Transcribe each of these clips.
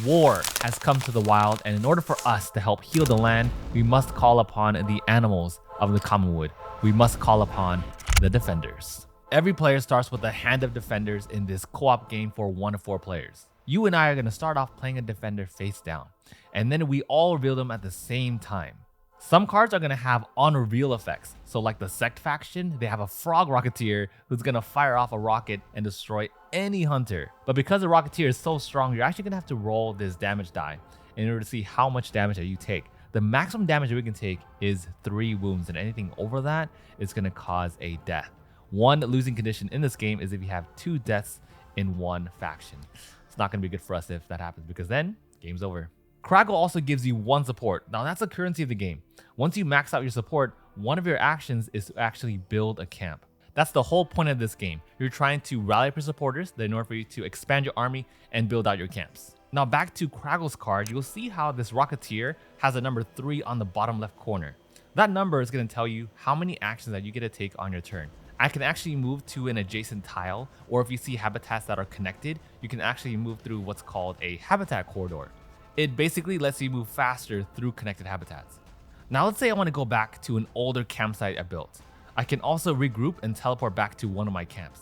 War has come to the wild, and in order for us to help heal the land, we must call upon the animals of the commonwood. We must call upon the defenders. Every player starts with a hand of defenders in this co-op game for 1 to 4 players. You and I are going to start off playing a defender face down, and then we all reveal them at the same time. Some cards are going to have on-reveal effects. So like the Sect faction, they have a frog rocketeer who's going to fire off a rocket and destroy any hunter. But because the rocketeer is so strong, you're actually going to have to roll this damage die in order to see how much damage that you take. The maximum damage that we can take is 3 wounds, and anything over that is going to cause a death. One losing condition in this game is if you have 2 deaths in one faction. It's not going to be good for us if that happens, because then game's over. Craggle also gives you 1 support. Now that's the currency of the game. Once you max out your support, one of your actions is to actually build a camp. That's the whole point of this game. You're trying to rally up your supporters in order for you to expand your army and build out your camps. Now back to Craggle's card, you'll see how this Rocketeer has a number 3 on the bottom left corner. That number is going to tell you how many actions that you get to take on your turn. I can actually move to an adjacent tile, or if you see habitats that are connected, you can actually move through what's called a habitat corridor. It basically lets you move faster through connected habitats. Now let's say I want to go back to an older campsite I built. I can also regroup and teleport back to one of my camps.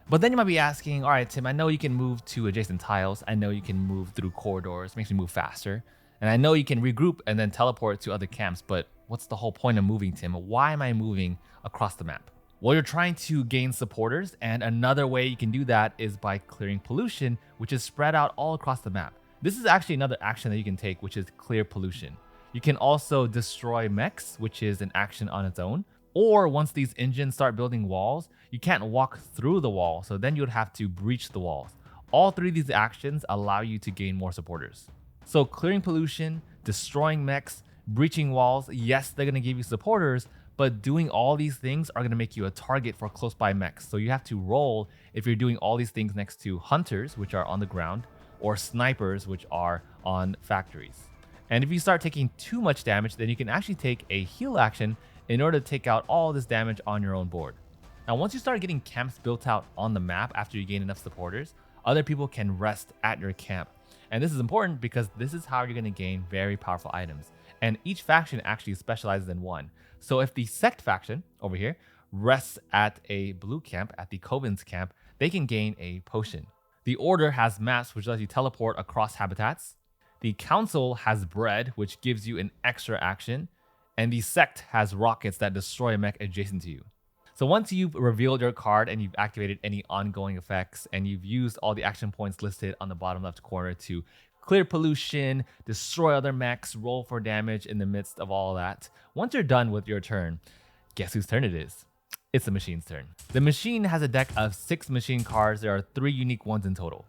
But then you might be asking, all right, Tim, I know you can move to adjacent tiles. I know you can move through corridors, makes me move faster. And I know you can regroup and then teleport to other camps, but what's the whole point of moving, Tim? Why am I moving across the map? Well, you're trying to gain supporters, and another way you can do that is by clearing pollution, which is spread out all across the map. This is actually another action that you can take, which is clear pollution. You can also destroy mechs, which is an action on its own. Or once these engines start building walls, you can't walk through the wall, so then you would have to breach the walls. All 3 of these actions allow you to gain more supporters. So clearing pollution, destroying mechs, breaching walls, yes, they're going to give you supporters, but doing all these things are going to make you a target for close by mechs. So you have to roll if you're doing all these things next to hunters, which are on the ground, or snipers, which are on factories. And if you start taking too much damage, then you can actually take a heal action in order to take out all this damage on your own board. Now, once you start getting camps built out on the map after you gain enough supporters, other people can rest at your camp. And this is important because this is how you're going to gain very powerful items. And each faction actually specializes in one. So if the Sect faction over here rests at a blue camp, at the Coven's camp, they can gain a potion. The Order has maps, which lets you teleport across habitats. The Council has bread, which gives you an extra action. And the Sect has rockets that destroy a mech adjacent to you. So once you've revealed your card and you've activated any ongoing effects and you've used all the action points listed on the bottom left corner to clear pollution, destroy other mechs, roll for damage in the midst of all that, once you're done with your turn, guess whose turn it is? It's the machine's turn. The machine has a deck of 6 machine cards. There are 3 unique ones in total.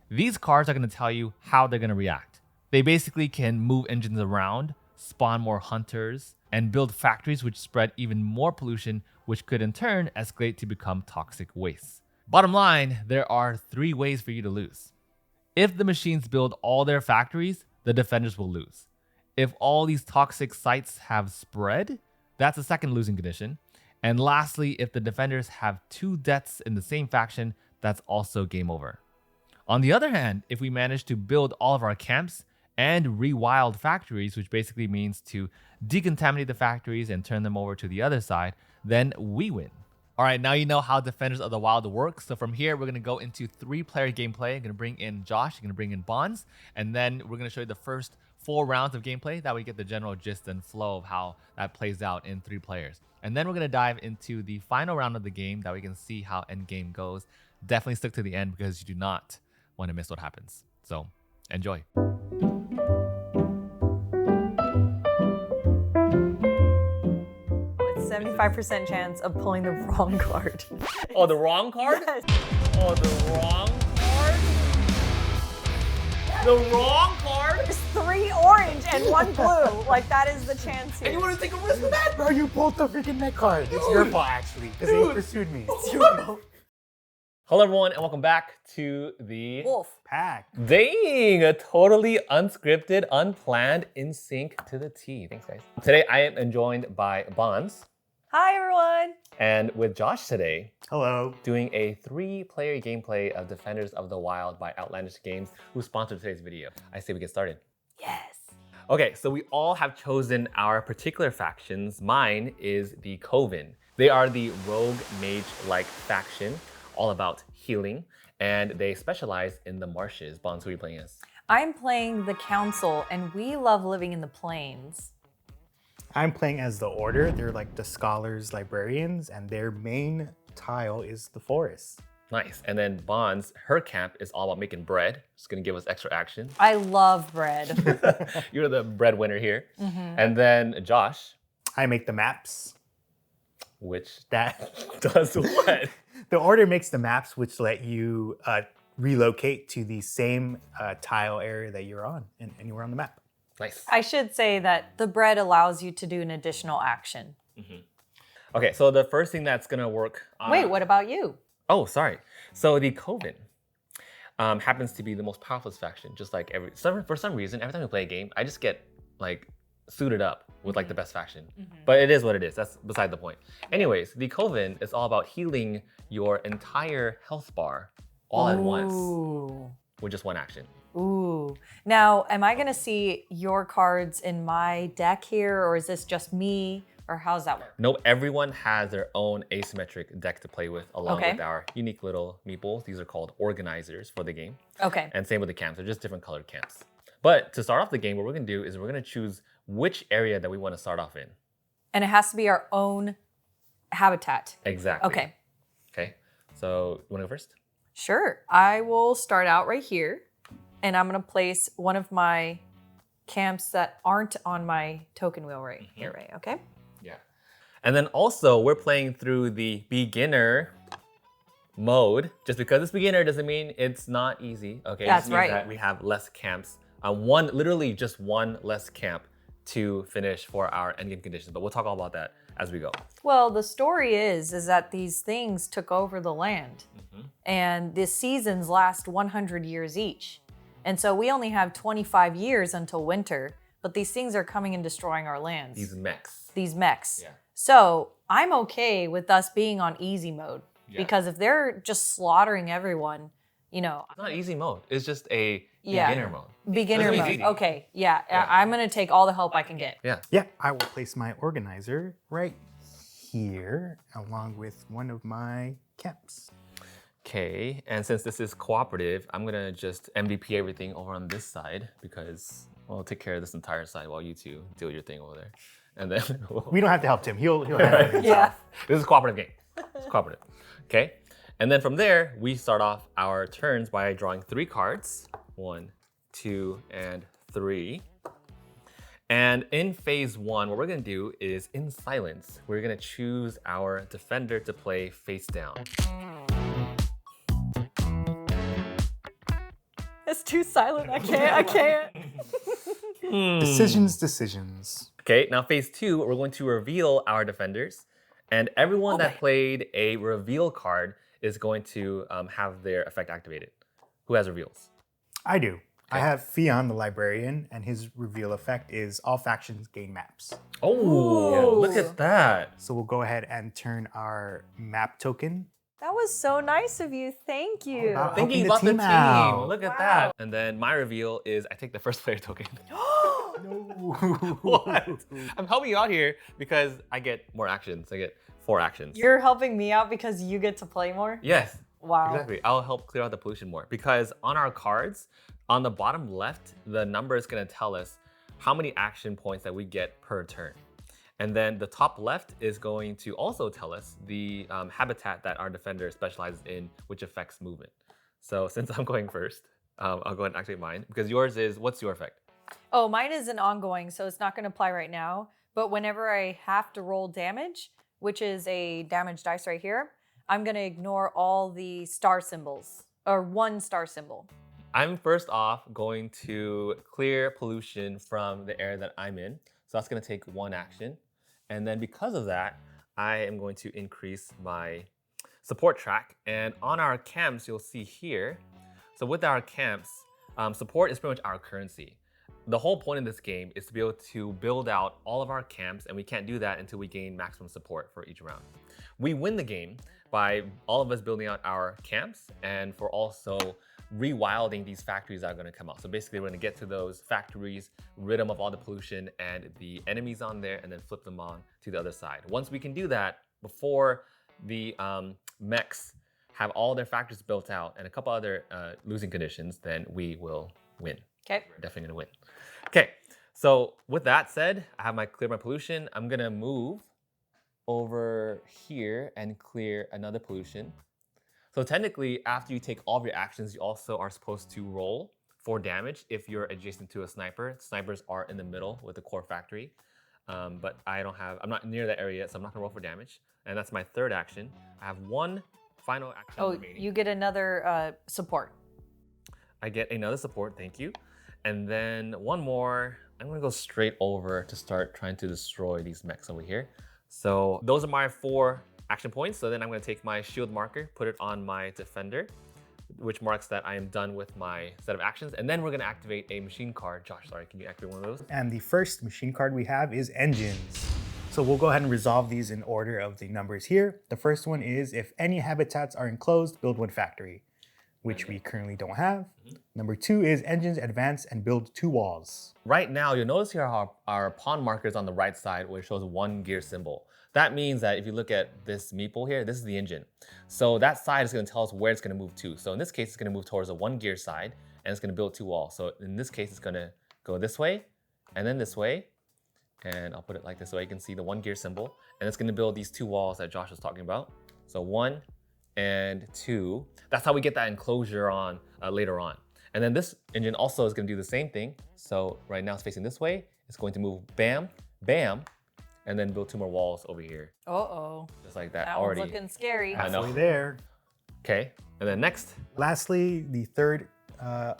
These cards are going to tell you how they're going to react. They basically can move engines around, spawn more hunters, and build factories which spread even more pollution, which could in turn escalate to become toxic waste. Bottom line, there are 3 ways for you to lose. If the machines build all their factories, the defenders will lose. If all these toxic sites have spread, that's a second losing condition. And lastly, if the defenders have 2 deaths in the same faction, that's also game over. On the other hand, if we manage to build all of our camps and rewild factories, which basically means to decontaminate the factories and turn them over to the other side, then we win. All right, now you know how Defenders of the Wild works. So from here, we're going to go into 3-player gameplay. I'm going to bring in Josh, I'm going to bring in Bonds, and then we're going to show you the first 4 rounds of gameplay. That way you get the general gist and flow of how that plays out in 3 players. And then we're going to dive into the final round of the game that we can see how endgame goes. Definitely stick to the end because you do not want to miss what happens. So enjoy. 75% chance of pulling the wrong card. Oh, the wrong card? Yes. Oh, the wrong card? The wrong card? There's 3 orange and 1 blue. Like, that is the chance here. And you want to take a risk with that? Bro, you pulled the freaking neck card. It's your fault, actually, because they pursued me. It's your fault. Hello, everyone, and welcome back to the Wolf Pack. Dang, a totally unscripted, unplanned, in sync to the T. Thanks, guys. Today, I am joined by Bonds. Hi, everyone. And with Josh today, Hello. doing a 3-player gameplay of Defenders of the Wild by Outlandish Games, who sponsored today's video. I say we get started. Yes. Okay, so we all have chosen our particular factions. Mine is the Coven. They are the rogue mage-like faction, all about healing, and they specialize in the marshes. Bonds, who are you playing as? I'm playing the Council, and we love living in the plains. I'm playing as the Order. They're like the scholars, librarians, and their main tile is the forest. Nice. And then Bonds, her camp is all about making bread. It's gonna give us extra action. I love bread. You're the breadwinner here. And then Josh, I make the maps. which that does what? The Order makes the maps, which let you relocate to the same tile area that you're on and anywhere on the map. Nice. I should say that the bread allows you to do an additional action. Okay, so the first thing that's gonna work on... Wait, what about you? Oh, sorry. So the Coven happens to be the most powerful faction, just like for some reason, every time we play a game, I just get like suited up with like the best faction. But it is what it is. That's beside the point. Anyways, the Coven is all about healing your entire health bar all at once Ooh. with just one action. Ooh. Now, am I going to see your cards in my deck here, or is this just me, or how's that work? No, everyone has their own asymmetric deck to play with along Okay. with our unique little meeples. These are called organizers for the game. Okay. And same with the camps. They're just different colored camps. But to start off the game, what we're going to do is we're going to choose which area that we want to start off in. And it has to be our own habitat. Exactly. Okay. Okay. So you want to go first? Sure. I will start out right here, and I'm going to place one of my camps that aren't on my token wheel right here, right? Okay. Yeah. And then also we're playing through the beginner mode. Just because it's beginner doesn't mean it's not easy. Okay. It That's just means right. that we have less camps. Literally just one less camp to finish for our endgame conditions. But we'll talk all about that as we go. Well, the story is that these things took over the land, and the seasons last 100 years each. And so we only have 25 years until winter, but these things are coming and destroying our lands. These mechs. These mechs. Yeah. So I'm okay with us being on easy mode, Yeah. because if they're just slaughtering everyone, you know, It's not easy mode. It's just a Yeah. beginner mode. beginner That's mode. easy. Okay, yeah, I'm gonna take all the help I can get. Yeah. Yeah, I will place my organizer right here along with one of my camps. Okay, and since this is cooperative, I'm gonna just MVP everything over on this side because I'll take care of this entire side while you two do your thing over there. And then We don't have to help Tim. He'll handle it himself. Yeah. this is a cooperative game. It's cooperative. Okay, and then from there, we start off our turns by drawing 3 cards. 1, 2, and 3. And in phase 1, what we're gonna do is in silence, we're gonna choose our defender to play face down. It's too silent. I can't. Decisions. Okay, now phase 2, we're going to reveal our defenders, and everyone that Okay. played a reveal card is going to have their effect activated. Who has reveals? I do. I have Fion, the librarian, and his reveal effect is all factions gain maps. Oh, Ooh. look at that. So we'll go ahead and turn our map token. That was so nice of you. Thank you. about- Thinking Helping the about the team team. out. Look at Wow. that. And then my reveal is I take the first player token. What? What? I'm helping you out here because I get more actions. I get 4 actions. You're helping me out because you get to play more? Yes. Wow. Exactly. I'll help clear out the pollution more because on our cards, on the bottom left, the number is going to tell us how many action points that we get per turn. And then the top left is going to also tell us the habitat that our defender specializes in, which affects movement. So since I'm going first, I'll go ahead and activate mine because yours is, what's your effect? Oh, mine is an ongoing, so it's not going to apply right now. But whenever I have to roll damage, which is a damage dice right here, I'm going to ignore all the star symbols, or 1 star symbol. I'm first off going to clear pollution from the area that I'm in. So that's going to take 1 action. And then because of that, I am going to increase my support track. And on our camps, you'll see here. So with our camps, support is pretty much our currency. the whole point of this game is to be able to build out all of our camps, and we can't do that until we gain maximum support for each round. We win the game by all of us building out our camps and for also rewilding these factories that are going to come out. So basically we're going to get to those factories, rid them of all the pollution and the enemies on there, and then flip them on to the other side. Once we can do that, before the mechs have all their factories built out and a couple other losing conditions, then we will win. Okay. We're definitely going to win. Okay, so with that said, I have clear my pollution. I'm going to move over here and clear another pollution. So technically, after you take all of your actions, you also are supposed to roll for damage if you're adjacent to a sniper. Snipers are in the middle with the core factory, but I'm not near that area yet, so I'm not gonna roll for damage. And that's my third action. I have one final action remaining. You get another support. I get another support, thank you. And then one more. I'm gonna go straight over to start trying to destroy these mechs over here. So those are my 4 action points. So then I'm going to take my shield marker, put it on my defender, which marks that I am done with my set of actions. And then we're going to activate a machine card. Josh, sorry, can you activate one of those? And the first machine card we have is engines. So we'll go ahead and resolve these in order of the numbers here. The first one is if any habitats are enclosed, build 1 factory, which we currently don't have. Number 2 is engines advance and build 2 walls. Right now, you'll notice here how our pawn marker is on the right side where it shows 1 gear symbol. That means that if you look at this meeple here, this is the engine. So that side is going to tell us where it's going to move to. So in this case, it's going to move towards a 1 gear side and it's going to build 2 walls. So in this case, it's going to go this way and then this way. And I'll put it like this so you can see the 1 gear symbol. And it's going to build these 2 walls that Josh was talking about. So 1 and 2. That's how we get that enclosure on later on. And then this engine also is going to do the same thing. So right now it's facing this way. It's going to move bam, bam, and then build 2 more walls over here. Uh-oh. Just like that. That already. one's looking scary. I know. Halfway there. Okay, and then next. Lastly, the third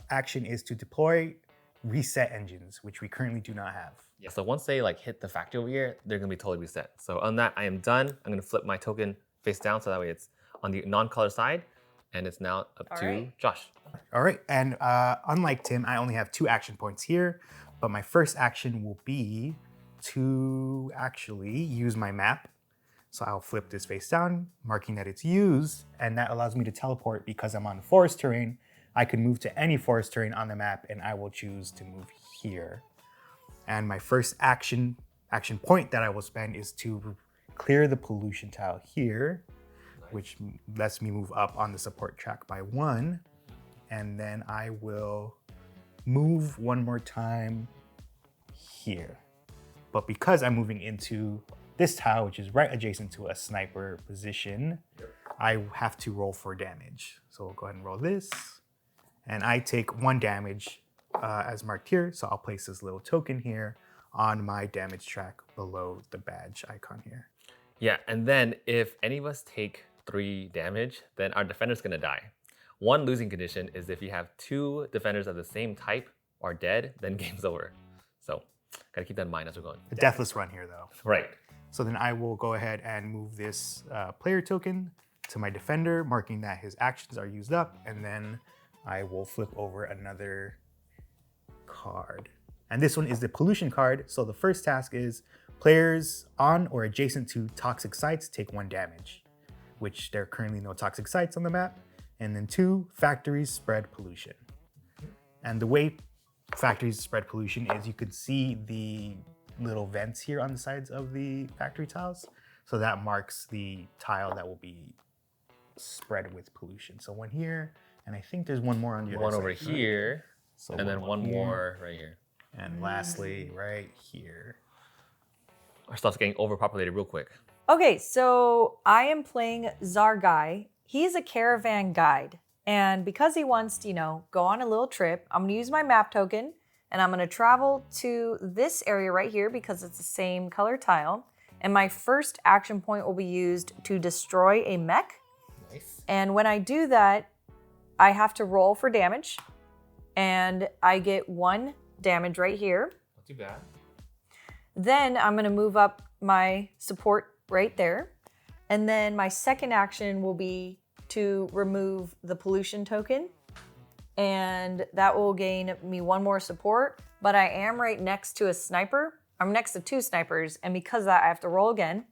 action is to deploy reset engines, which we currently do not have. Yeah, so once they hit the factory over here, they're going to be totally reset. So on that, I am done. I'm going to flip my token face down so that way it's on the non-color side. And it's now up to Josh. All right, and unlike Tim, I only have 2 action points here, but my first action will be to actually use my map. So I'll flip this face down, marking that it's used, and that allows me to teleport because I'm on forest terrain. I can move to any forest terrain on the map, and I will choose to move here. And my first action point that I will spend is to clear the pollution tile here, which lets me move up on the support track by 1. And then I will move 1 more time here. But because I'm moving into this tile, which is right adjacent to a sniper position, I have to roll for damage. So we'll go ahead and roll this. And I take 1 damage as marked here. So I'll place this little token here on my damage track below the badge icon here. Yeah, and then if any of us take 3 damage, then our defender's gonna die. 1 losing condition is if you have 2 defenders of the same type are dead, then game's over. So gotta keep that in mind as we're going. A deathless run here though. Right. So then I will go ahead and move this player token to my defender, marking that his actions are used up, and then I will flip over another card. And this one is the pollution card. So the first task is players on or adjacent to toxic sites take 1 damage, which there are currently no toxic sites on the map. And then 2, factories spread pollution. And the way factories spread pollution is you could see the little vents here on the sides of the factory tiles. So that marks the tile that will be spread with pollution. So 1 here, and I think there's 1 more on the other side. 1 over here, So and then 1 more right here. And lastly, right here. Our stuff's getting overpopulated real quick. Okay, so I am playing Zargai. He's a caravan guide. And because he wants to, go on a little trip, I'm gonna use my map token and I'm gonna travel to this area right here because it's the same color tile. And my first action point will be used to destroy a mech. Nice. And when I do that, I have to roll for damage. And I get 1 damage right here. Not too bad. Then I'm gonna move up my support right there. And then my second action will be to remove the pollution token. and that will gain me 1 more support, but I am right next to a sniper. I'm next to 2 snipers, and because of that, I have to roll again.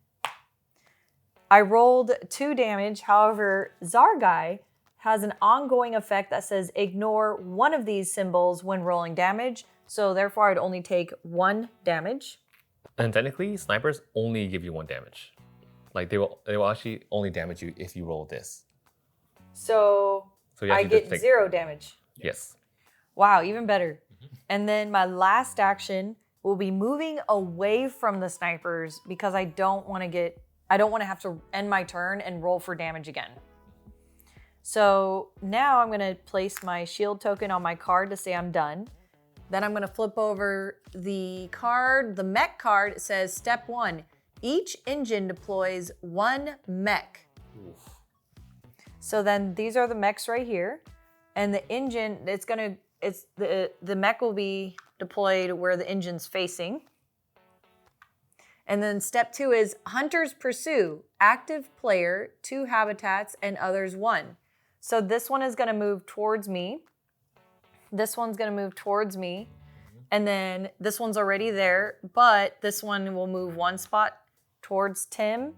I rolled 2 damage. However, Zargai has an ongoing effect that says ignore one of these symbols when rolling damage, so therefore I'd only take 1 damage. And technically, snipers only give you 1 damage. Like they will actually only damage you if you roll this. So you I actually just get take- 0 damage. Yes. Wow, even better. And then my last action will be moving away from the snipers because I don't want to have to end my turn and roll for damage again. So now I'm going to place my shield token on my card to say I'm done. Then I'm going to flip over the card. The mech card says step 1, each engine deploys 1 mech. Oof. So then these are the mechs right here. And the engine, the mech will be deployed where the engine's facing. And then step 2 is hunters pursue, active player, 2 habitats, and others 1. So this one is going to move towards me. This one's going to move towards me. And then this one's already there, but this one will move 1 spot towards Tim.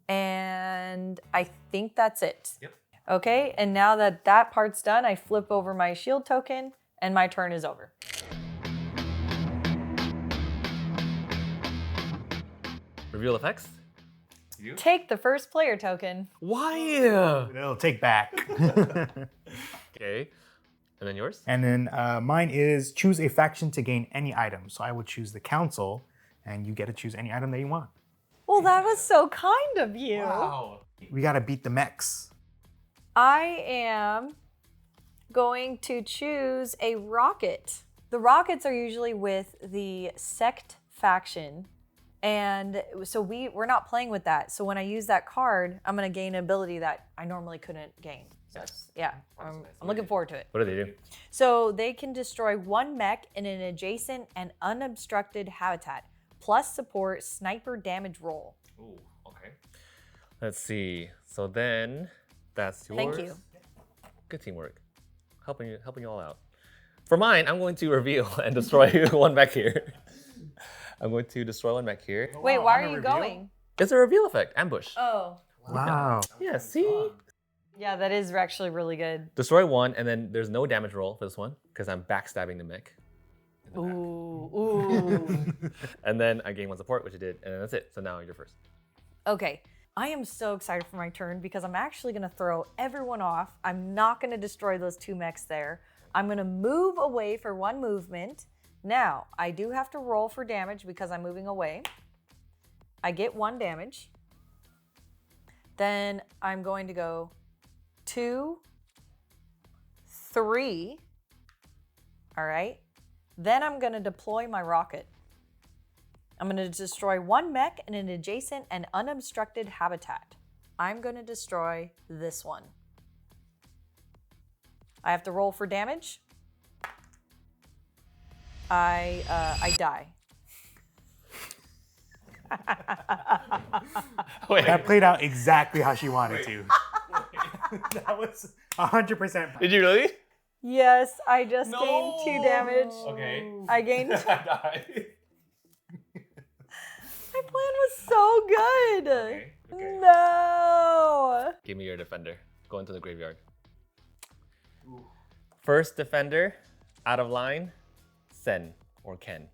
And I think that's it. Yep. Okay, and now that that part's done, I flip over my shield token and my turn is over. Reveal effects? Take the first player token. Why? It'll take back. Okay. And then yours? And then mine is choose a faction to gain any item. So I would choose the council, and you get to choose any item that you want. Well, that was so kind of you. Wow. We gotta beat the mechs. I am going to choose a rocket. The rockets are usually with the sect faction. And so we're not playing with that. So when I use that card, I'm going to gain an ability that I normally couldn't gain. So I'm looking forward to it. What do they do? So they can destroy 1 mech in an adjacent and unobstructed habitat, plus support sniper damage roll. Ooh, okay. Let's see. So then that's yours. Thank you. Good teamwork. Helping you all out. For mine, I'm going to reveal and destroy 1 mech here. I'm going to destroy 1 mech here. Wait, Wow, why on are a you reveal? going? It's a reveal effect. Ambush. Oh. Wow. Yeah, see? Yeah, that is actually really good. Destroy 1, and then there's no damage roll for this one because I'm backstabbing the mech. Ooh. And then I gain 1 support, which I did, and then that's it. So now you're first. Okay, I am so excited for my turn because I'm actually going to throw everyone off. I'm not going to destroy those 2 mechs there. I'm going to move away for 1 movement. Now, I do have to roll for damage because I'm moving away. I get 1 damage. Then I'm going to go 2, 3. All right. Then I'm going to deploy my rocket. I'm going to destroy 1 mech in an adjacent and unobstructed habitat. I'm going to destroy this one. I have to roll for damage. I die. Wait. That played out exactly how she wanted to. That was 100%. Did you really? Yes, I just gained 2 damage. Okay. I gained. I died. My plan was so good. Okay. No. Give me your defender. Go into the graveyard. First defender, out of line, Sen or Ken.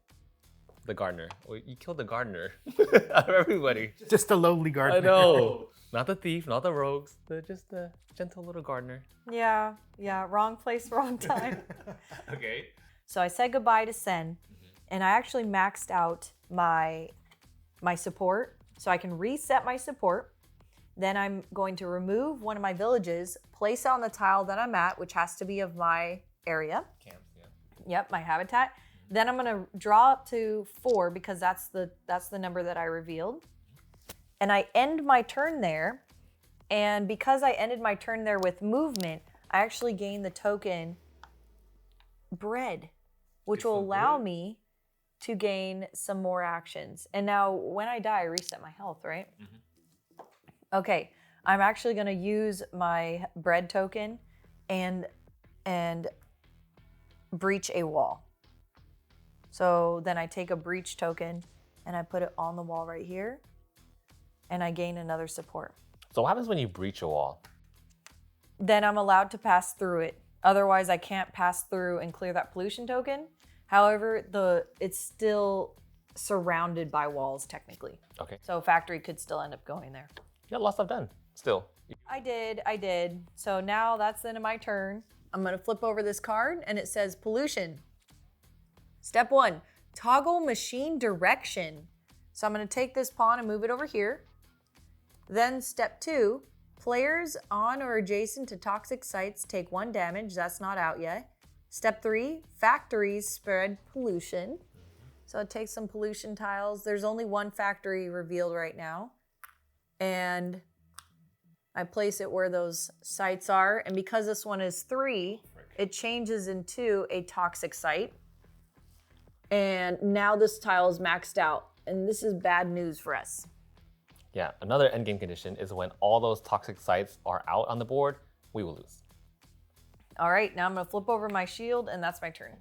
The gardener. Oh, you killed the gardener out of everybody. Just a lowly gardener. I know. Not the thief, not the rogues. Just the gentle little gardener. Yeah, wrong place, wrong time. Okay. So I said goodbye to Sen, and I actually maxed out my support, so I can reset my support. Then I'm going to remove one of my villages, place it on the tile that I'm at, which has to be of my area. Camps, yeah. Yep, my habitat. Then I'm gonna draw up to 4 because that's the number that I revealed. And I end my turn there. And because I ended my turn there with movement, I actually gain the token bread, which will allow me to gain some more actions. And now when I die, I reset my health, right? Okay, I'm actually gonna use my bread token and breach a wall. So then I take a breach token and I put it on the wall right here, and I gain another support. So what happens when you breach a wall? Then I'm allowed to pass through it. Otherwise, I can't pass through and clear that pollution token. However, it's still surrounded by walls technically. Okay. So factory could still end up going there. You got a lot of stuff done, still. I did. So now that's the end of my turn. I'm gonna flip over this card and it says pollution. Step 1, toggle machine direction. So I'm gonna take this pawn and move it over here. Then step 2, players on or adjacent to toxic sites take 1 damage. That's not out yet. Step 3, factories spread pollution. So it takes some pollution tiles. There's only 1 factory revealed right now. And I place it where those sites are. And because this one is 3, it changes into a toxic site. And now this tile is maxed out. And this is bad news for us. Yeah, another endgame condition is when all those toxic sites are out on the board, we will lose. All right, now I'm gonna flip over my shield and that's my turn.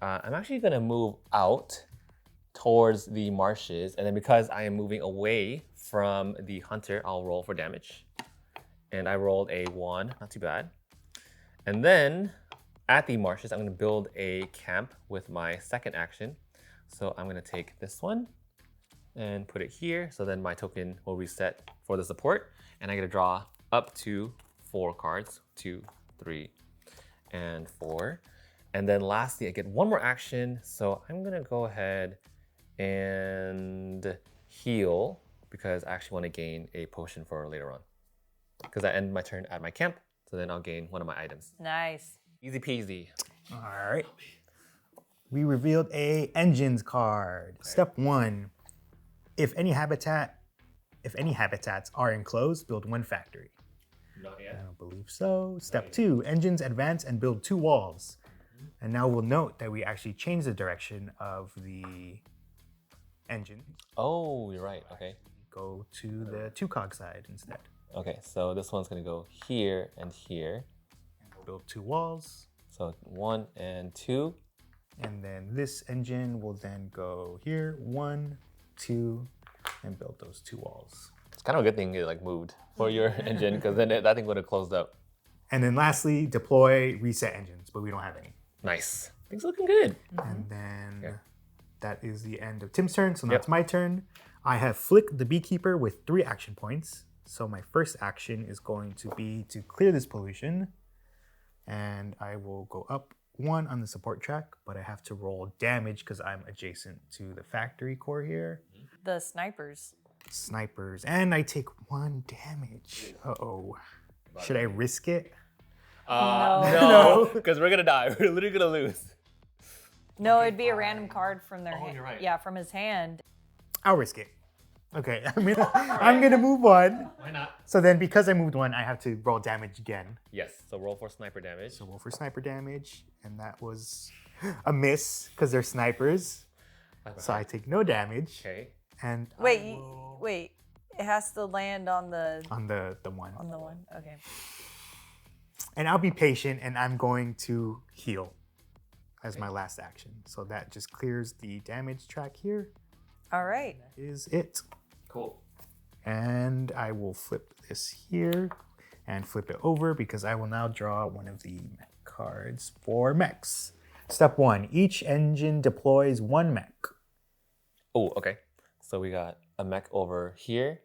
I'm actually gonna move out towards the marshes, and then because I am moving away from the hunter, I'll roll for damage. And I rolled a 1, not too bad. And then at the marshes, I'm gonna build a camp with my second action. So I'm gonna take this one and put it here. So then my token will reset for the support, and I get to draw up to 4 cards, 2, 3, and 4. And then lastly, I get 1 more action. So I'm gonna go ahead and heal because I actually want to gain a potion for later on. Because I end my turn at my camp, so then I'll gain 1 of my items. Nice. Easy peasy. All right. We revealed a engines card. Okay. Step 1, if any habitats are enclosed, build 1 factory. Not yet. I don't believe so. Step 2, engines advance and build 2 walls. And now we'll note that we actually changed the direction of the engine. Oh, you're right. Okay. Go to the 2-cog side instead. Okay, so this one's gonna go here and here. And we'll build 2 walls. So 1 and 2. And then this engine will then go here, 1, 2, and build those 2 walls. It's kind of a good thing it like moved for your engine, because then that thing would have closed up. And then lastly, deploy reset engines, but we don't have any. Nice. Things looking good. And then that is the end of Tim's turn. So now it's my turn. I have flicked the beekeeper with 3 action points. So my first action is going to be to clear this pollution. And I will go up 1 on the support track, but I have to roll damage because I'm adjacent to the factory core here. The snipers. Snipers. And I take 1 damage. Uh-oh. Should I risk it? No, because we're gonna die. We're literally gonna lose. No, it'd be a random card from their hand. You're right. Yeah, from his hand. I'll risk it. Okay, I'm gonna move 1. Why not? So then because I moved 1, I have to roll damage again. Yes, so roll for sniper damage. So roll for sniper damage, and that was a miss because they're snipers. So I take no damage. Okay. And Wait, wait. It has to land on the on the one. on the one. Okay. And I'll be patient, and I'm going to heal as my last action. So that just clears the damage track here. All right. That is it. Cool. And I will flip this here and flip it over because I will now draw one of the mech cards for mechs. Step 1, each engine deploys 1 mech. Oh, okay. So we got a mech over here,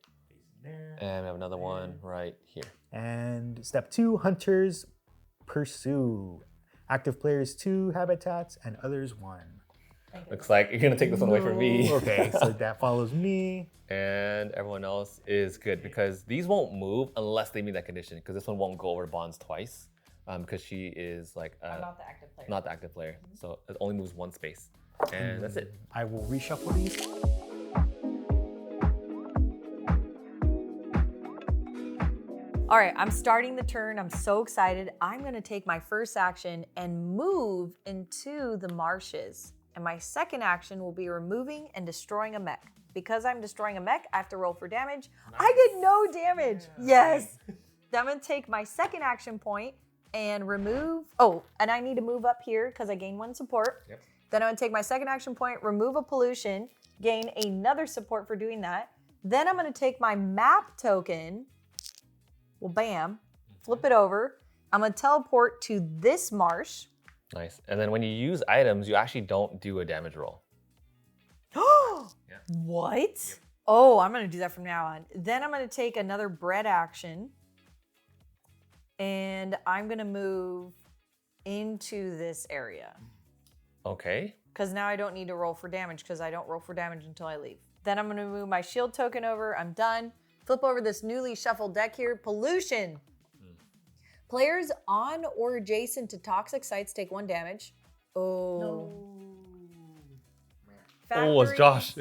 There. and we have another one right here. And step 2, hunters pursue. Active players 2 habitats and others 1. Looks like you're gonna take this one away from me. Okay, so that follows me. And everyone else is good because these won't move unless they meet that condition, because this one won't go over bonds twice because she is like I'm not the active player. not the active player. So it only moves 1 space. And that's it. I will reshuffle these. All right, I'm starting the turn. I'm so excited. I'm going to take my first action and move into the marshes. And my second action will be removing and destroying a mech. Because I'm destroying a mech, I have to roll for damage. Nice. I get no damage. Yeah. Yes. Then I'm going to take my second action point and remove. Oh, and I need to move up here because I gain 1 support. Yep. Then I'm going to take my second action point, remove a pollution, gain another support for doing that. Then I'm going to take my map token. Well, bam, flip it over. I'm going to teleport to this marsh. Nice. And then when you use items, you actually don't do a damage roll. Yeah. What? Yep. Oh, I'm going to do that from now on. Then I'm going to take another bread action. And I'm going to move into this area. Okay. Because now I don't need to roll for damage because I don't roll for damage until I leave. Then I'm going to move my shield token over. I'm done. Flip over this newly shuffled deck here. Pollution. Players on or adjacent to toxic sites take 1 damage. Oh. Oh, it's Josh.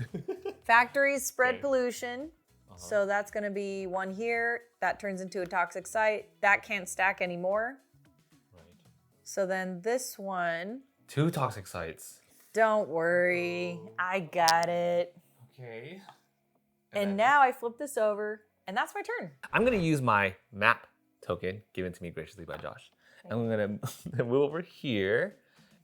Factories spread Okay. pollution. So that's going to be 1 here. That turns into a toxic site. That can't stack anymore. Right. So then this one, 2 toxic sites. don't worry. I got it. Okay. And now I flip this over, and that's my turn. I'm gonna use my map token given to me graciously by Josh. I'm gonna move over here,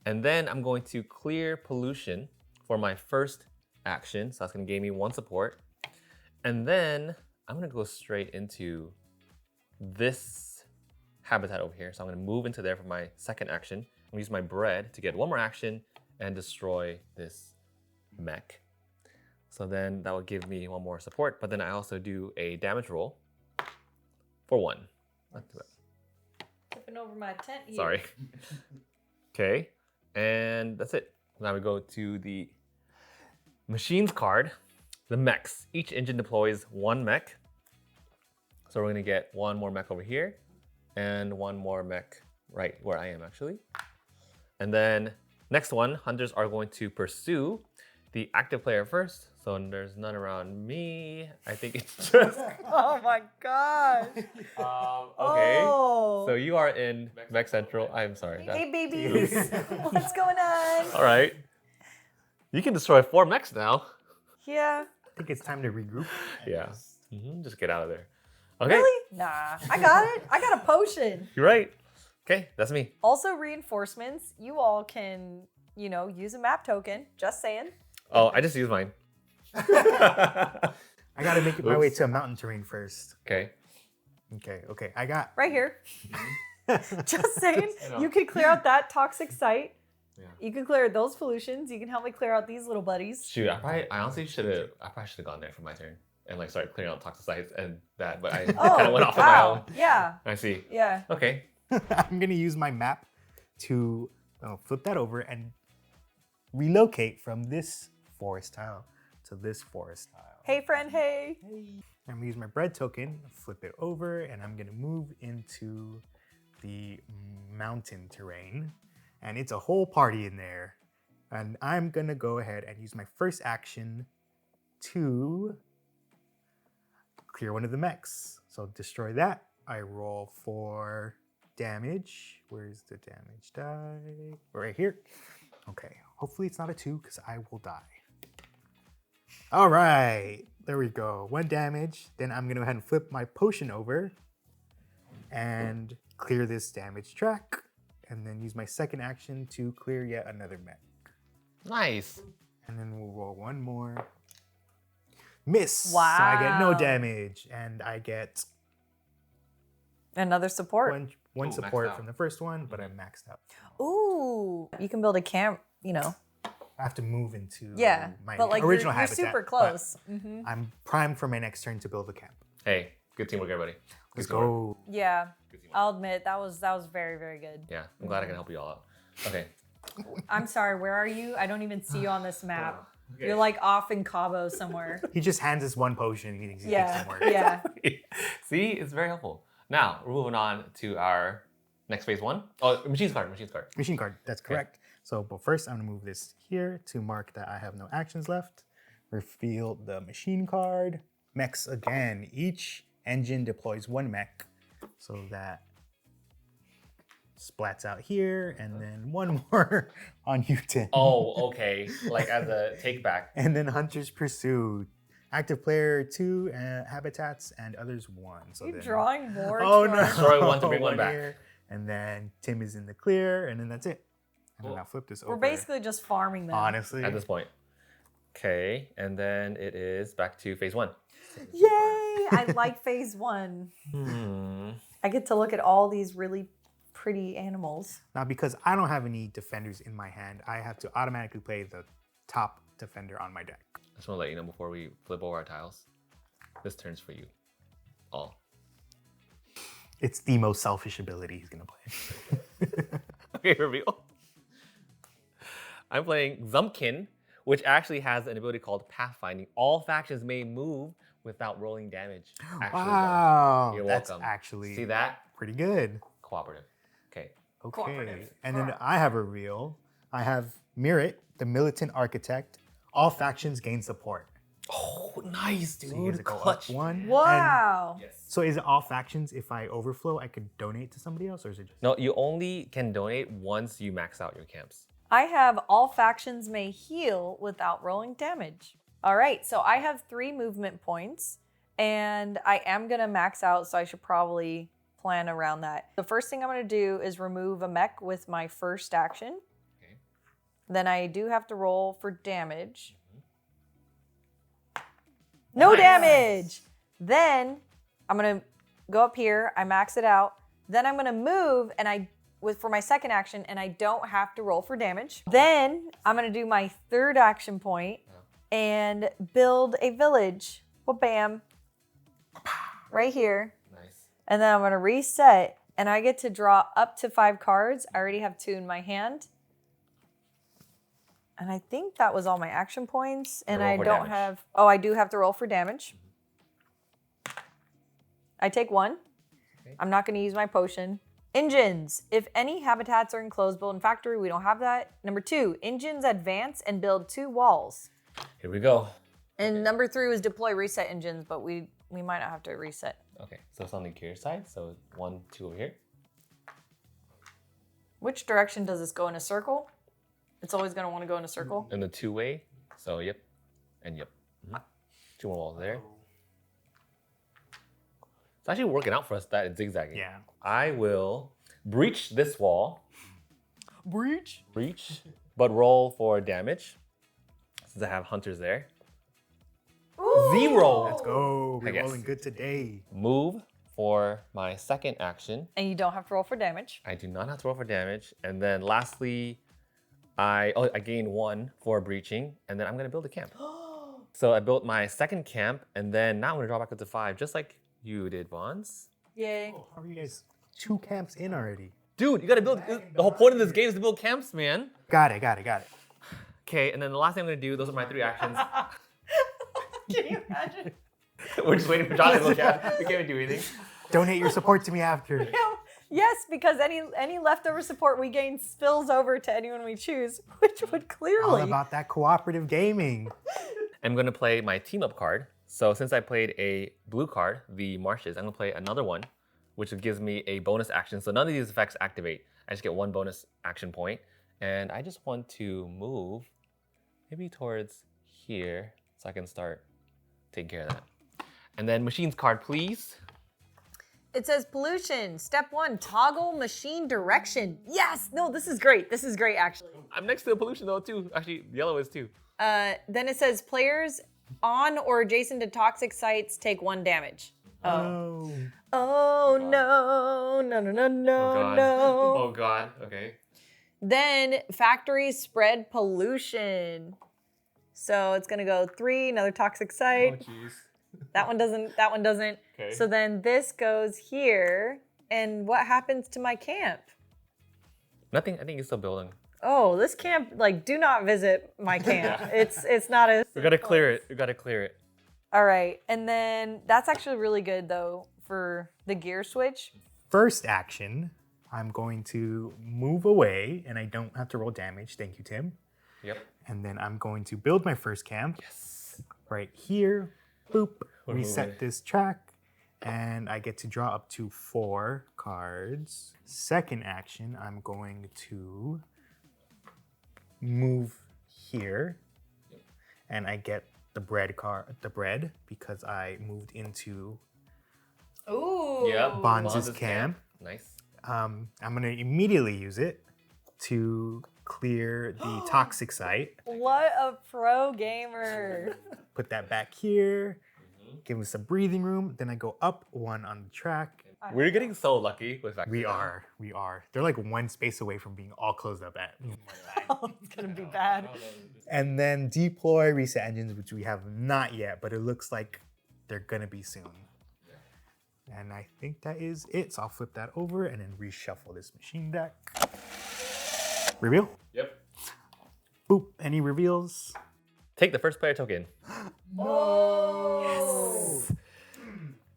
and then I'm going to clear pollution for my first action. So that's gonna give me 1 support. And then I'm gonna go straight into this habitat over here. So I'm gonna move into there for my second action. I'm gonna use my bread to get 1 more action and destroy this mech. So then that will give me 1 more support, but then I also do a damage roll for 1. Not too bad. Flipping over my tent here. Sorry. Okay, and that's it. Now we go to the machines card, the mechs. Each engine deploys 1 mech. So we're gonna get 1 more mech over here and 1 more mech right where I am actually. And then next one, hunters are going to pursue the active player first. So there's none around me. I think it's just. Oh my gosh. Okay. Oh. So you are in Mech Central. I'm sorry. Hey, babies. What's going on? All right. You can destroy 4 mechs now. Yeah. I think it's time to regroup. Yeah. Just get out of there. Okay. Really? Nah. I got it. I got a potion. You're right. Okay, that's me. Also, reinforcements. You all can, use a map token. Just saying. Oh, I just used mine. I gotta make my way Oops. to a mountain terrain first. Okay. Okay. I got. Right here. Just saying. I know. You can clear out that toxic site. Yeah. You can clear those pollutions. You can help me clear out these little buddies. Shoot, I honestly should have. I probably should have gone there for my turn and start clearing out toxic sites and that, but I kind of went off on my own. Yeah. I see. Yeah. Okay. I'm gonna use my map to flip that over and relocate from this forest tile to this forest tile. Hey, friend. Hey. I'm gonna use my bread token, flip it over, and I'm gonna move into the mountain terrain. And it's a whole party in there. And I'm gonna go ahead and use my first action to clear 1 of the mechs. So destroy that. I roll for damage. Where's the damage die? Right here. Okay, hopefully it's not a 2 because I will die. All right, there we go. 1 damage. Then I'm gonna go ahead and flip my potion over and clear this damage track. And then use my second action to clear yet another mech. Nice. And then we'll roll 1 more. Miss. So Wow. I get no damage. And I get Another support. one Ooh, maxed support out. from the first one, but I'm maxed out. Ooh. You can build a camp, I have to move into Yeah. my But original you're habitat. super but close. I'm primed for my next turn to build a camp. Hey, good teamwork, everybody. Let's Good teamwork. go. Yeah. Good teamwork. I'll admit that was very, very good. Yeah, I'm glad I can help you all out. Okay. I'm sorry, where are you? I don't even see you on this map. Okay. You're like off in Cabo somewhere. He just hands us 1 potion and he thinks he Yeah. takes some work. Yeah. See, it's very helpful. Now we're moving on to our next phase 1. Oh, machines card. Machine card, that's correct. So, but first I'm gonna move this here to mark that I have no actions left. Reveal the machine card. Mechs again. Each engine deploys 1 mech. So that splats out here and then 1 more on Uton. Oh, okay. Like as a take back. And then Hunters Pursue. Active player 2 habitats and others 1. So You're then, drawing more. Oh to no! our- Destroy 1 to bring 1 back. here, And then Tim is in the clear, and then that's it. And then Cool. I'll flip this over. We're basically just farming them. honestly. At this point. Okay, and then it is back to phase 1. Yay! I like phase 1. I get to look at all these really pretty animals. Now, because I don't have any defenders in my hand, I have to automatically play the top defender on my deck. I just want to let you know before we flip over our tiles, this turn's for you. All. It's the most selfish ability he's gonna play. Okay, reveal. I'm playing Zumpkin, which actually has an ability called Pathfinding. All factions may move without rolling damage. Actually, Wow, You're that's welcome. actually See that? pretty good. Cooperative. Okay. Okay, Cooperative. and then I have a real. I have Mirit, the Militant Architect. All factions gain support. Oh, nice, dude. So you guys go up Clutch. one. and- Wow. Yes. so is it all factions? If I overflow, I could donate to somebody else, or is it just? No, you only can donate once you max out your camps. I have all factions may heal without rolling damage. All right, so I have 3 movement points, and I am gonna max out, so I should probably plan around that. The first thing I'm gonna do is remove a mech with my first action. Okay. Then I do have to roll for damage. No Nice. damage! Then I'm gonna go up here, I max it out. Then I'm gonna move and for my second action, and I don't have to roll for damage. Then I'm gonna do my third action point and build a village. Well, bam. Right here. Nice. And then I'm gonna reset, and I get to draw up to 5 cards. I already have 2 in my hand. And I think that was all my action points. And roll I for don't damage. have, oh, I do have to roll for damage. I take 1. Okay. I'm not gonna use my potion. Engines. If any habitats are enclosed, built in factory, we don't have that. Number 2, engines advance and build 2 walls. Here we go. And number 3 was deploy reset engines, but we might not have to reset. Okay, so it's on the gear side. So 1, 2 over here. Which direction does this go, in a circle? It's always gonna wanna go in a circle. And the 2-way. So yep. And yep. 2 more walls there. It's actually working out for us that it's zigzagging. Yeah. I will breach this wall. Breach. Breach. But roll for damage. Since I have hunters there. 0. Let's go. I We're guess. rolling good today. Move for my second action. And you don't have to roll for damage. I do not have to roll for damage. And then lastly, I gain 1 for breaching. And then I'm gonna build a camp. So I built my second camp, and then now I'm gonna draw back up to 5, just like you did, Vons. Yay. How are you guys 2 camps in already? Dude, you gotta build. The whole point of this game is to build camps, man. Got it. Okay, and then the last thing I'm gonna do, those are my 3 actions. Can you imagine? We're just waiting for John to build camp. We can't even do anything. Donate your support to me after. Yes, because any leftover support we gain spills over to anyone we choose, which would All clearly. about that cooperative gaming. I'm gonna play my team up card. So since I played a blue card, the Marshes, I'm gonna play another one, which gives me a bonus action. So none of these effects activate. I just get 1 bonus action point. And I just want to move maybe towards here so I can start taking care of that. And then machines card, please. It says pollution. Step 1, toggle machine direction. Yes, no, this is great. This is great, actually. I'm next to the pollution though too. Actually, yellow is too. Then it says players on or adjacent to toxic sites take 1 damage. Oh. Oh no, no, no, no, no, God. no. Oh God. Okay. Then factories spread pollution. So it's gonna go 3, another toxic site. jeez. That one doesn't, that one doesn't. Okay. So then this goes here. And what happens to my camp? Nothing. I think it's still building. Oh, this camp, like, do not visit my camp. It's not a. We gotta clear it. We gotta clear it. All right. And then that's actually really good though for the gear switch. First action, I'm going to move away, and I don't have to roll damage. Thank you, Tim. Yep. And then I'm going to build my first camp. Yes. Right here. Boop. We're Reset moving. this track. And I get to draw up to 4 cards. Second action, I'm going to move here. And I get the bread because I moved into Ooh. Yep. Bonds' camp. Nice. I'm going to immediately use it to clear the toxic site. What a pro gamer. Put that back here. Give him some breathing room. Then I go up 1 on the track. We're getting so lucky with factory. We are. They're like 1 space away from being all closed up at. Oh, it's gonna be bad. And then deploy reset engines, which we have not yet, but it looks like they're gonna be soon. And I think that is it. So I'll flip that over and then reshuffle this machine deck. Reveal? Yep. Boop. Any reveals? Take the first player token. Oh. Yes.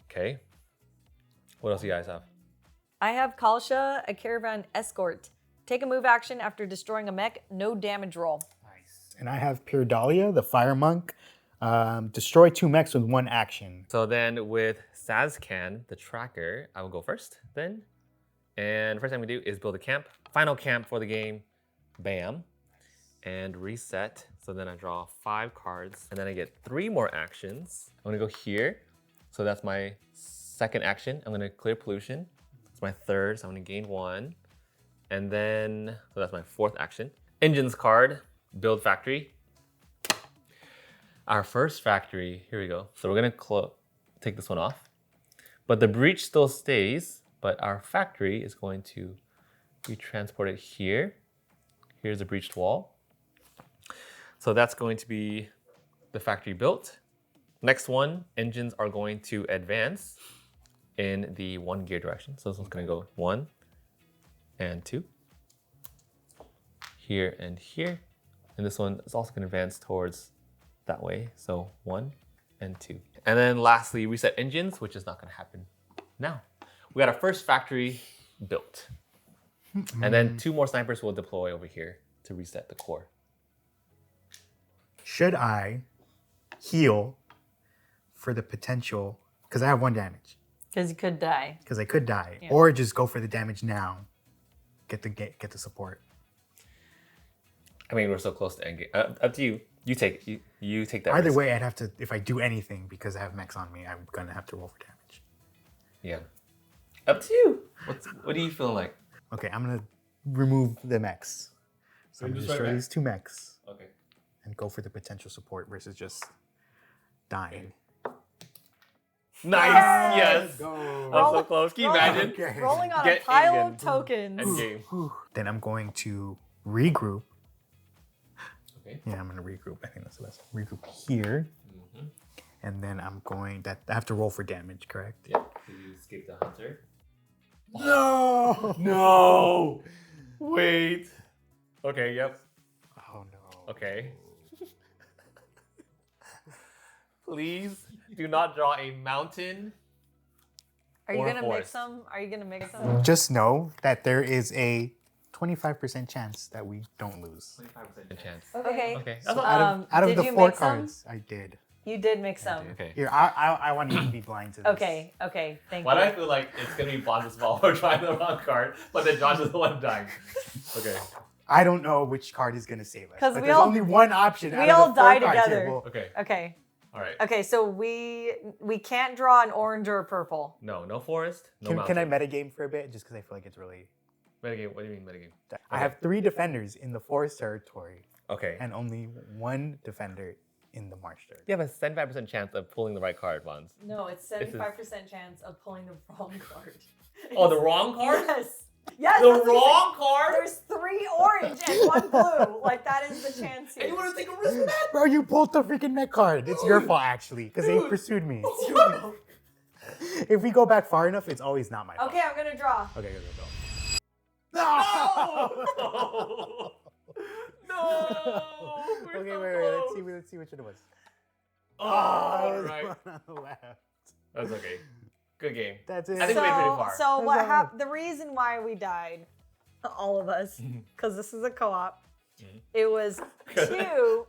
Okay. What else do you guys have? I have Kalsha, a caravan escort. Take a move action after destroying a mech, no damage roll. Nice. And I have Pure Dahlia, the fire monk. Destroy 2 mechs with 1 action. So then with Sazcan, the tracker, I will go first then. And first thing we do is build a camp. Final camp for the game. Bam. And reset. So then I draw 5 cards. And then I get 3 more actions. I'm gonna go here. So that's my second action. I'm gonna clear pollution. It's my third, so I'm gonna gain 1. And then, so that's my 4th action. Engines card, build factory. Our first factory, here we go. So we're gonna take this one off. But the breach still stays, but our factory is going to be transported here. Here's a breached wall. So that's going to be the factory built. Next one, engines are going to advance in the 1 gear direction. So this one's gonna go 1 and 2. Here and here. And this one is also gonna advance towards that way. So 1 and 2. And then lastly, reset engines, which is not gonna happen now. We got our first factory built. And then 2 more snipers will deploy over here to reset the core. Should I heal for the potential, because I have 1 damage. Because you could die. Because I could die. Yeah. Or just go for the damage now. Get the support. I mean, we're so close to endgame. Up to you. You take that Either risk. way, I'd have to, if I do anything because I have mechs on me, I'm gonna have to roll for damage. Yeah. Up to you. What are you feeling like? Okay, I'm gonna remove the mechs. So I'm Just gonna destroy right these 2 mechs Okay. and go for the potential support versus just dying. Nice. Yes. Go. I'm so close. Can you imagine? Okay. Rolling on Get a pile England. of tokens. Endgame. Then I'm going to regroup. Okay. Yeah, I'm gonna regroup. I think that's the best. Regroup here. And then I'm going, I have to roll for damage, correct? Yeah. Did you escape the hunter? No! No. Wait. Okay. Yep. Oh no. Okay. Please do not draw a mountain. Are you Or gonna mix forest. them? Are you gonna mix them? Just know that there is a 25% chance that we don't lose. 25% chance. Okay. Okay. So That's all. out of did the you 4 mix them? cards, I did. You did mix them. Okay. Here, I want you to be blind to this. Okay. Thank Why do you. I feel like it's gonna be Bonds' fault for trying the wrong card, but then Josh is the one dying? Okay. I don't know which card is gonna save us. 'Cause but we there's all- only one option. we out of all the 4 die cards here. together. Well, Okay. Okay. All right. Okay. So we can't draw an orange or a purple. No forest. No can I mountain. metagame for a bit? Just because I feel like it's really. Metagame. What do you mean metagame? I have 3 defenders in the forest territory Okay. and only 1 defender in the marsh territory. You have a 75% chance of pulling the right card, Bonds. No, it's This is- 75% chance of pulling the wrong card. Oh, the wrong card? Yes. Yes. The that's what I'm wrong saying. card? There's 3 orange and 1 blue. Like that is the chance here. And you want to take a risk with that? Bro, you pulled the freaking mech card. It's your fault, actually, because they Dude. pursued me. No. If we go back far enough, it's always not my fault. Okay, I'm gonna draw. Okay, go. No! No! We're Okay, so wait. close. Let's see which one it was. Oh, all there's right. one on the left. That's okay. Good game. That's it. I think we made it pretty far. So what That's happened? The reason why we died, all of us, because this is a co-op. It was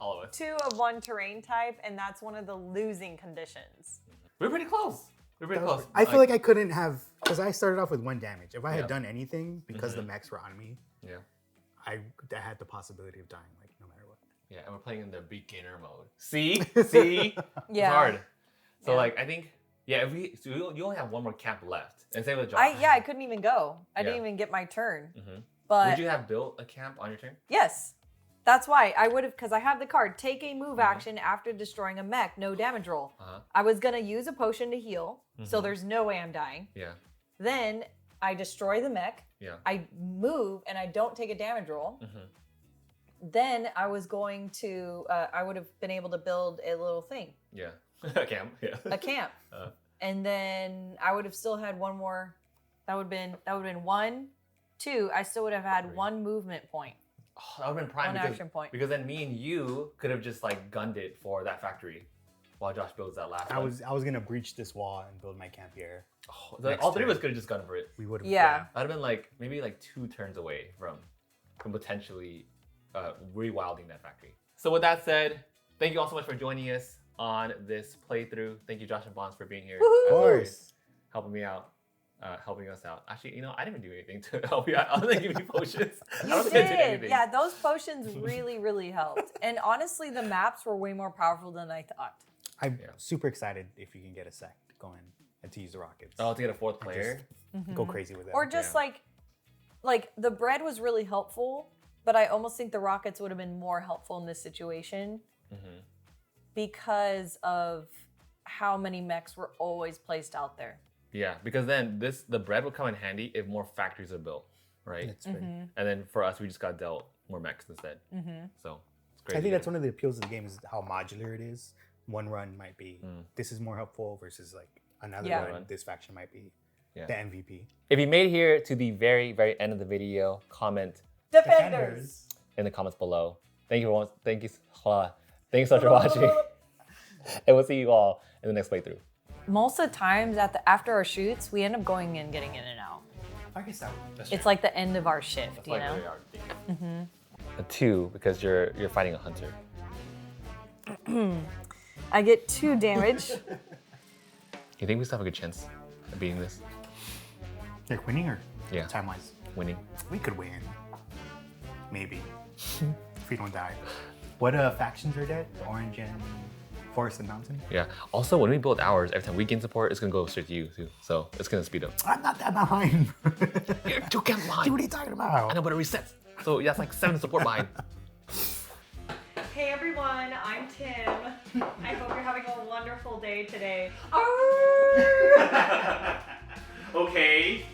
All of us. 2 of 1 terrain type, and that's one of the losing conditions. We're pretty close. We're pretty close. I feel like I couldn't have, because I started off with 1 damage. If I had Yeah. done anything, because the mechs were on me, Yeah. I had the possibility of dying, like no matter what. Yeah, and we're playing in the beginner mode. See? It's Yeah. hard. So Yeah. like I think Yeah, so you only have one more camp left. And same with Josh. I couldn't even go. I didn't Yeah. even get my turn. Mm-hmm. But would you have built a camp on your turn? yes. That's why I would have, because I have the card, take a move action after destroying a mech, no damage roll. I was going to use a potion to heal, so there's no way I'm dying. Yeah. Then I destroy the mech. Yeah. I move and I don't take a damage roll. Then I was going to, I would have been able to build a little thing. Yeah. A camp. Yeah. A camp. And then I would have still had one more. That would have been 1, 2. I still would have had 1 movement point. Oh, that would have been prime. One action point. Because then me and you could have just like gunned it for that factory while Josh builds that last one. I was gonna breach this wall and build my camp here. Oh, all three of us could have just gunned for it. We would have. Yeah. I'd have been like maybe like 2 turns away from potentially rewilding that factory. So with that said, thank you all so much for joining us on this playthrough. Thank you, Josh and Bonds, for being here. Of course. Helping me out. Helping us out. Actually, I didn't even do anything to help you out other than give you potions. I don't think I did anything. Yeah, those potions really, really helped. And honestly, the maps were way more powerful than I thought. I'm super excited if you can get a sec going and to use the rockets. Oh, to get a 4th player? Go crazy with it. Or just like the bread was really helpful, but I almost think the rockets would have been more helpful in this situation because of how many mechs were always placed out there. Yeah, because then the bread would come in handy if more factories are built, right? That's right. And then for us, we just got dealt more mechs instead. So it's great. I think that's one of the appeals of the game is how modular it is. One run might be this is more helpful versus like another run. This faction might be the MVP. If you made it here to the very, very end of the video, comment Defenders in the comments below. Thank you so much for watching, and we'll see you all in the next playthrough. Most of the times after our shoots, we end up going in, getting in and out. I guess It's like the end of our shift, you know? A 2 because you're fighting a hunter. I get 2 damage. You think we still have a good chance of beating this? Like winning or time-wise? Winning. We could win. Maybe. If we don't die. What factions are dead? Orange and Forest and Mountain? Yeah. Also, when we build ours, every time we gain support, it's gonna go straight to you too. So it's gonna speed up. I'm not that behind. You're 2 camps behind. What are you talking about? I know, but it resets. So that's like 7 support behind. Hey everyone, I'm Tim. I hope you're having a wonderful day today. Okay.